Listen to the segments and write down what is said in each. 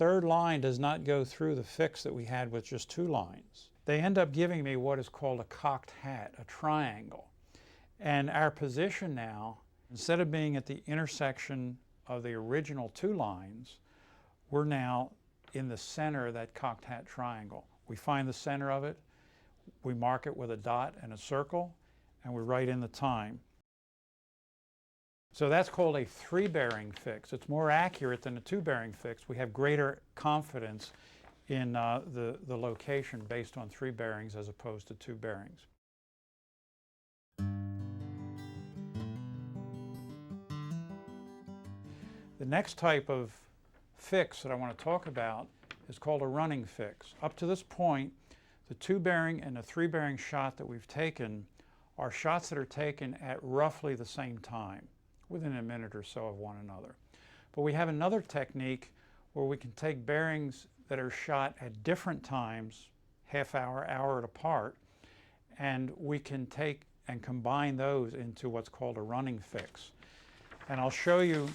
third line does not go through the fix that we had with just 2 lines. They end up giving me what is called a cocked hat, a triangle. And our position now, instead of being at the intersection of the original 2 lines, we're now in the center of that cocked hat triangle. We find the center of it, we mark it with a dot and a circle, and we write in the time. So that's called a 3-bearing fix. It's more accurate than a 2-bearing fix. We have greater confidence in the location based on 3 bearings as opposed to 2 bearings. The next type of fix that I want to talk about is called a running fix. Up to this point, the 2-bearing and the 3-bearing shot that we've taken are shots that are taken at roughly the same time, within a minute or so of one another. But we have another technique where we can take bearings that are shot at different times, half hour, hour apart, and we can take and combine those into what's called a running fix. And I'll show you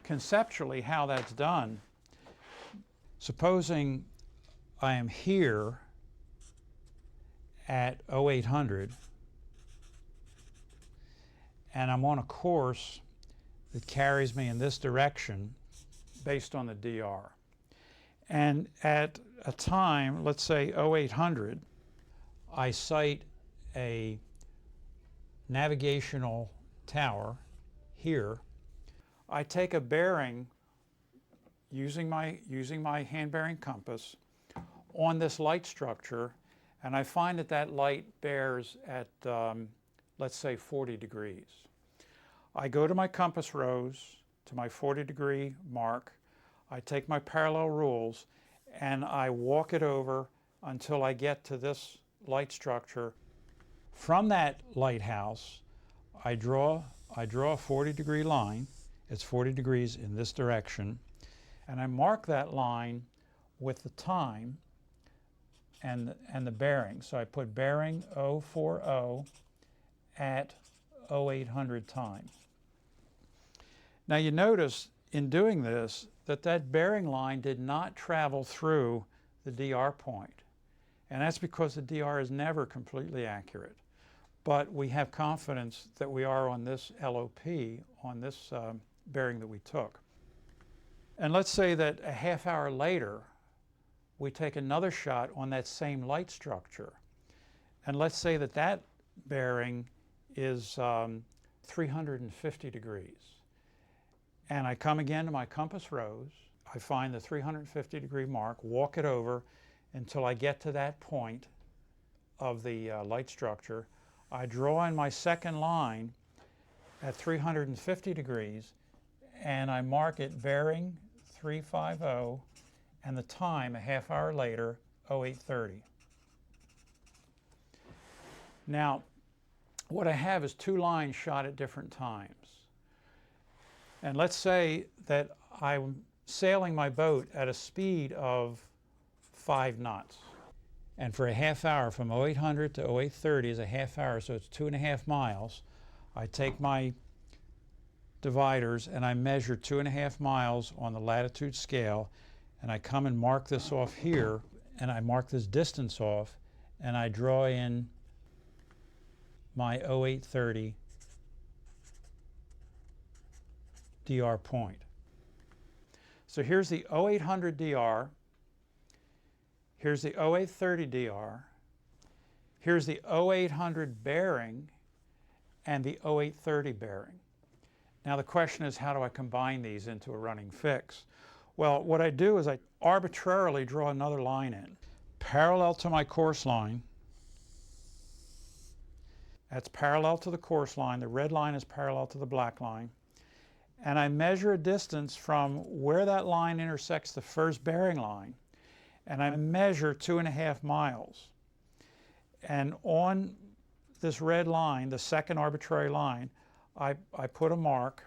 conceptually how that's done. Supposing I am here at 0800 and I'm on a course that carries me in this direction based on the DR. And at a time, let's say 0800, I sight a navigational tower here. I take a bearing using my hand bearing compass on this light structure, and I find that that light bears at, let's say, 40 degrees. I go to my compass rose, to my 40-degree mark. I take my parallel rules, and I walk it over until I get to this light structure. From that lighthouse, I draw a 40-degree line. It's 40 degrees in this direction, and I mark that line with the time and the bearing. So I put bearing 040 at 0800 time. Now you notice in doing this that that bearing line did not travel through the DR point, and that's because the DR is never completely accurate. But we have confidence that we are on this LOP, on this bearing that we took. And let's say that a half hour later, we take another shot on that same light structure. And let's say that that bearing is 350 degrees. And I come again to my compass rose, I find the 350-degree mark, walk it over until I get to that point of the light structure. I draw in my second line at 350 degrees, and I mark it bearing 350 and the time a half hour later, 0830. Now, what I have is 2 lines shot at different times. And let's say that I'm sailing my boat at a speed of 5 knots. And for a half hour, from 0800 to 0830 is a half hour, so it's 2.5 miles. I take my dividers and I measure 2.5 miles on the latitude scale, and I come and mark this off here, and I mark this distance off, and I draw in my 0830 DR point. So here's the 0800 DR, here's the 0830 DR, here's the 0800 bearing, and the 0830 bearing. Now the question is, how do I combine these into a running fix? Well, what I do is I arbitrarily draw another line in, parallel to my course line. That's parallel to the course line. The red line is parallel to the black line. And I measure a distance from where that line intersects the first bearing line, and I measure 2.5 miles. And on this red line, the second arbitrary line, I put a mark.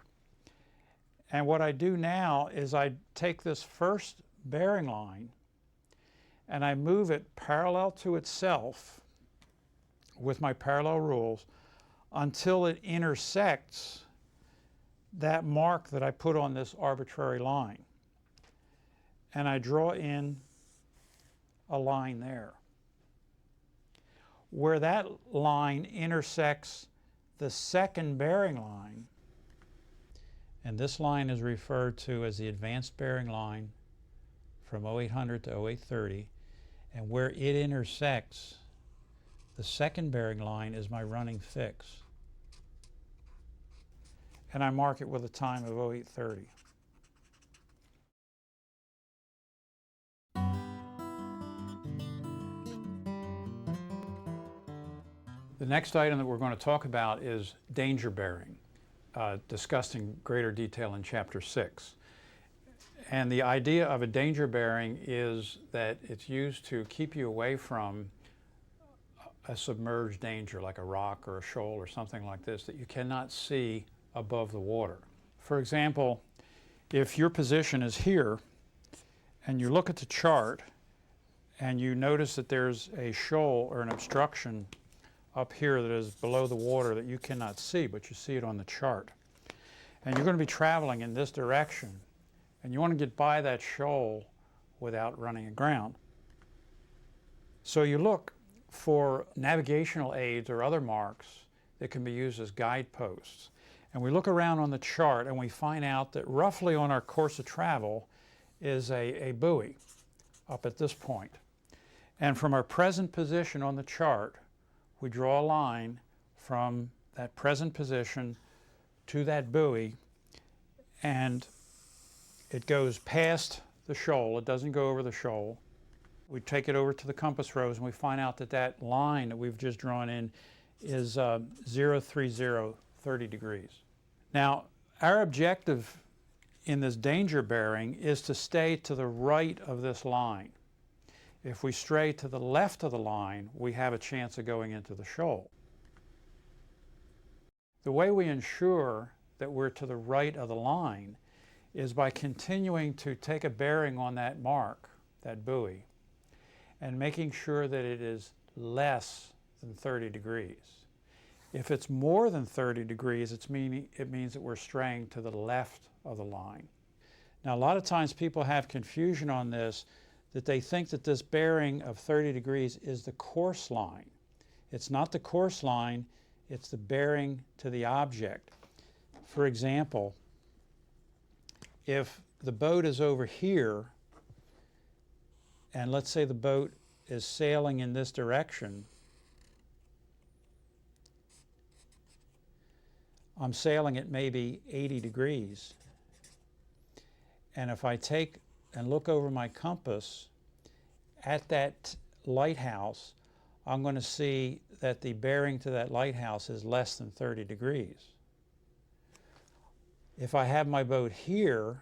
And what I do now is I take this first bearing line and I move it parallel to itself with my parallel rules until it intersects that mark that I put on this arbitrary line. and I draw in a line there. Where that line intersects the second bearing line, and this line is referred to as the advanced bearing line from 0800 to 0830, and where it intersects the second bearing line is my running fix. And I mark it with a time of 0830. The next item that we're going to talk about is danger bearing, discussed in greater detail in Chapter 6. And the idea of a danger bearing is that it's used to keep you away from a submerged danger like a rock or a shoal or something like this that you cannot see above the water. For example, if your position is here and you look at the chart and you notice that there's a shoal or an obstruction up here that is below the water that you cannot see, but you see it on the chart. And you're going to be traveling in this direction, and you want to get by that shoal without running aground. So you look for navigational aids or other marks that can be used as guideposts. And we look around on the chart and we find out that roughly on our course of travel is a buoy up at this point. And from our present position on the chart, we draw a line from that present position to that buoy, and it goes past the shoal. It doesn't go over the shoal. We take it over to the compass rose and we find out that that line that we've just drawn in is 030, 30 degrees. Now, our objective in this danger bearing is to stay to the right of this line. If we stray to the left of the line, we have a chance of going into the shoal. The way we ensure that we're to the right of the line is by continuing to take a bearing on that mark, that buoy, and making sure that it is less than 30 degrees. If it's more than 30 degrees, it means that we're straying to the left of the line. Now, a lot of times people have confusion on this, that they think that this bearing of 30 degrees is the course line. It's not the course line, it's the bearing to the object. For example, if the boat is over here, and let's say the boat is sailing in this direction, I'm sailing at maybe 80 degrees. And if I take and look over my compass at that lighthouse, I'm going to see that the bearing to that lighthouse is less than 30 degrees. If I have my boat here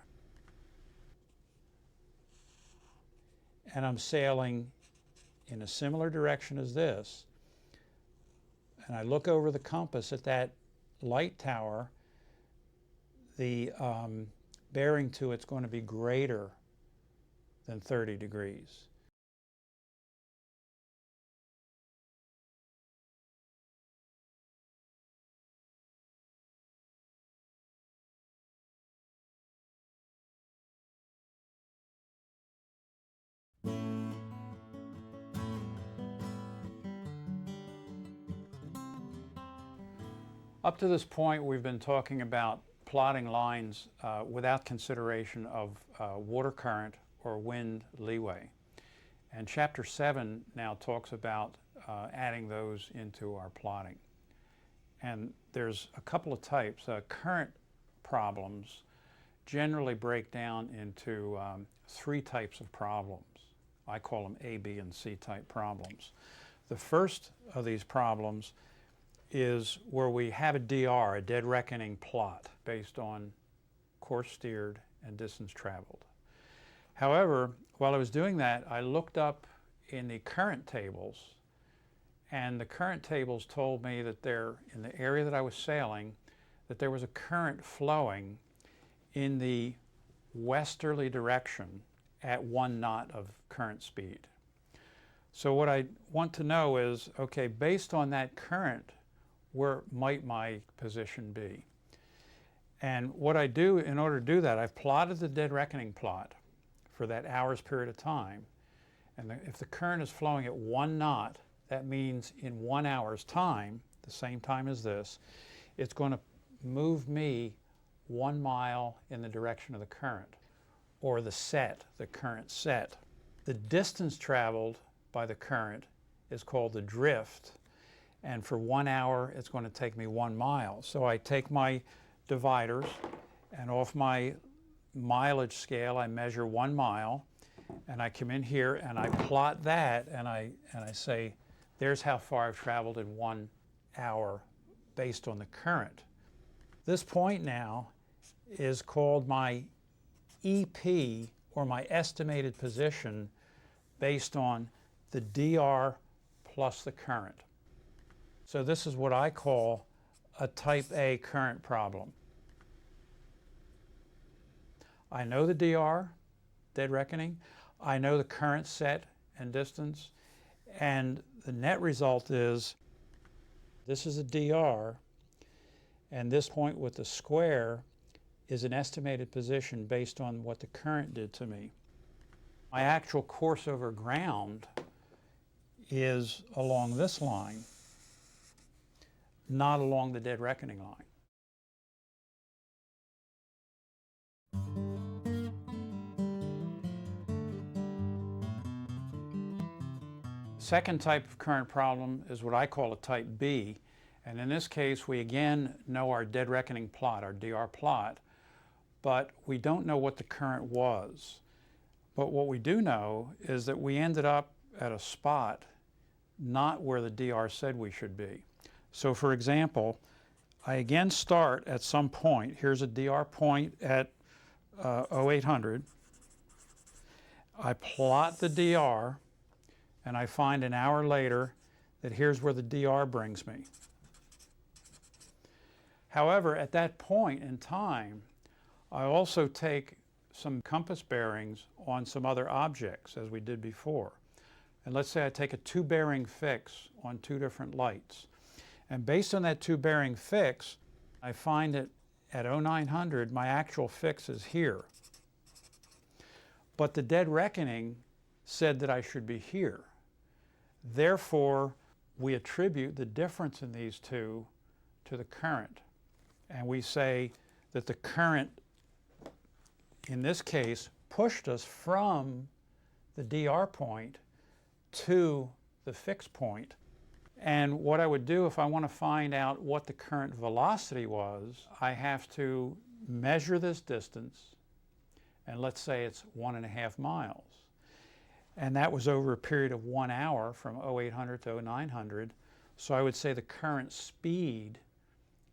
and I'm sailing in a similar direction as this, and I look over the compass at that light tower, the bearing to it's going to be greater than 30 degrees. Up to this point, we've been talking about plotting lines without consideration of water current or wind leeway. And Chapter 7 now talks about adding those into our plotting. And there's a couple of types. Current problems generally break down into 3 types of problems. I call them A, B, and C type problems. The first of these problems is where we have a DR, a dead reckoning plot, based on course steered and distance traveled. However, while I was doing that, I looked up in the current tables, and the current tables told me that there, in the area that I was sailing, that there was a current flowing in the westerly direction at 1 knot of current speed. So what I want to know is, okay, based on that current, where might my position be? And what I do in order to do that, I've plotted the dead reckoning plot for that hour's period of time. And if the current is flowing at 1 knot, that means in 1 hour's time, the same time as this, it's going to move me 1 mile in the direction of the current, or the current set. The distance traveled by the current is called the drift, and for 1 hour it's going to take me 1 mile. So I take my dividers, and off my mileage scale I measure 1 mile, and I come in here and I plot that, and I say, there's how far I've traveled in 1 hour based on the current. This point now is called my EP, or my estimated position, based on the DR plus the current. So this is what I call a type A current problem. I know the DR, dead reckoning. I know the current set and distance. And the net result is, this is a DR, and this point with the square is an estimated position based on what the current did to me. My actual course over ground is along this line, not along the dead reckoning line. Second type of current problem is what I call a type B, and in this case we again know our dead reckoning plot, our DR plot, but we don't know what the current was. But what we do know is that we ended up at a spot not where the DR said we should be. So for example, I again start at some point. Here's a DR point at 0800. I plot the DR, and I find an hour later that here's where the DR brings me. However, at that point in time, I also take some compass bearings on some other objects, as we did before. And let's say I take a 2-bearing fix on 2 different lights. And based on that 2-bearing fix, I find that at 0900, my actual fix is here. But the dead reckoning said that I should be here. Therefore, we attribute the difference in these two to the current. And we say that the current, in this case, pushed us from the DR point to the fixed point. And what I would do if I want to find out what the current velocity was, I have to measure this distance, and let's say it's 1.5 miles. And that was over a period of 1 hour from 0800 to 0900. So I would say the current speed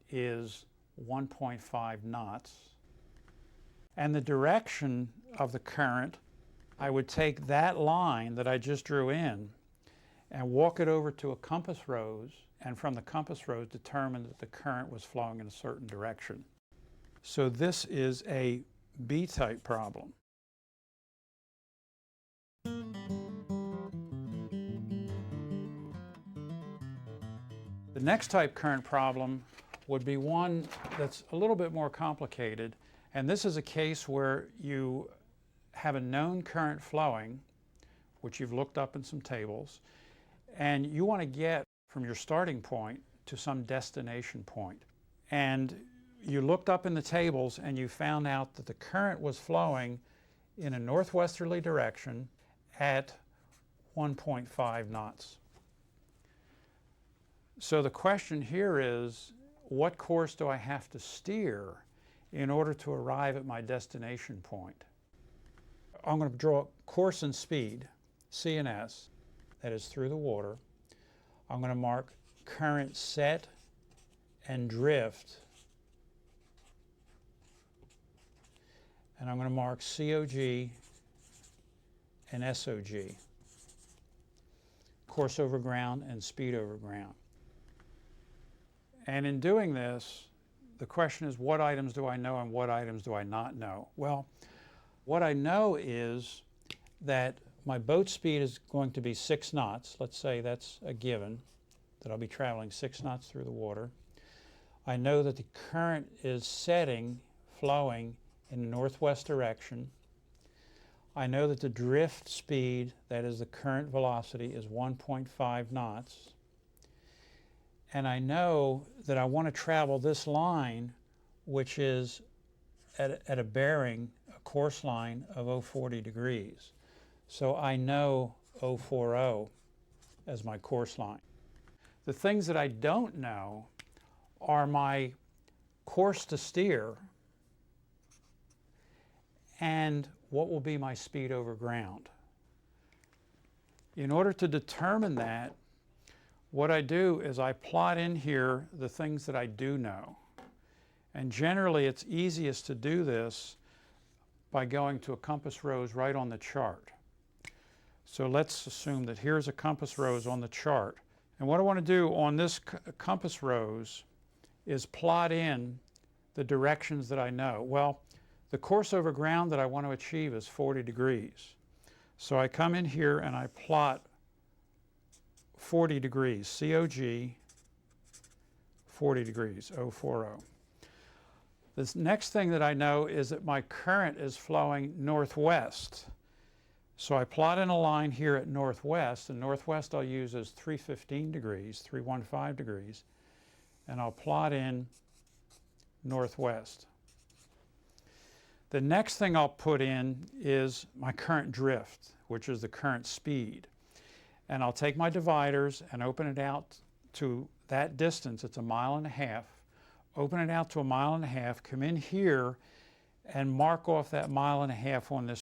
is 1.5 knots. And the direction of the current, I would take that line that I just drew in and walk it over to a compass rose, and from the compass rose determine that the current was flowing in a certain direction. So this is a B-type problem. The next type current problem would be one that's a little bit more complicated, and this is a case where you have a known current flowing, which you've looked up in some tables, and you want to get from your starting point to some destination point. And you looked up in the tables and you found out that the current was flowing in a northwesterly direction at 1.5 knots. So the question here is, what course do I have to steer in order to arrive at my destination point? I'm going to draw course and speed, C and S, that is through the water. I'm going to mark current set and drift, and I'm going to mark COG and SOG, course over ground and speed over ground. And in doing this, the question is, what items do I know and what items do I not know? Well, what I know is that my boat speed is going to be 6 knots. Let's say that's a given, that I'll be traveling 6 knots through the water. I know that the current is setting, flowing in a northwest direction. I know that the drift speed, that is the current velocity, is 1.5 knots. And I know that I want to travel this line, which is at a bearing, a course line of 040 degrees. So I know 040 as my course line. The things that I don't know are my course to steer and what will be my speed over ground. In order to determine that, what I do is I plot in here the things that I do know. And generally it's easiest to do this by going to a compass rose right on the chart. So let's assume that here's a compass rose on the chart. And what I want to do on this compass rose is plot in the directions that I know. Well, the course over ground that I want to achieve is 40 degrees. So I come in here and I plot 40 degrees, COG 40 degrees, 040. This next thing that I know is that my current is flowing northwest. So I plot in a line here at northwest, and northwest I'll use as 315 degrees, 315 degrees, and I'll plot in northwest. The next thing I'll put in is my current drift, which is the current speed. And I'll take my dividers and open it out to that distance. It's 1.5 miles. Open it out to 1.5 miles, come in here and mark off that 1.5 miles on this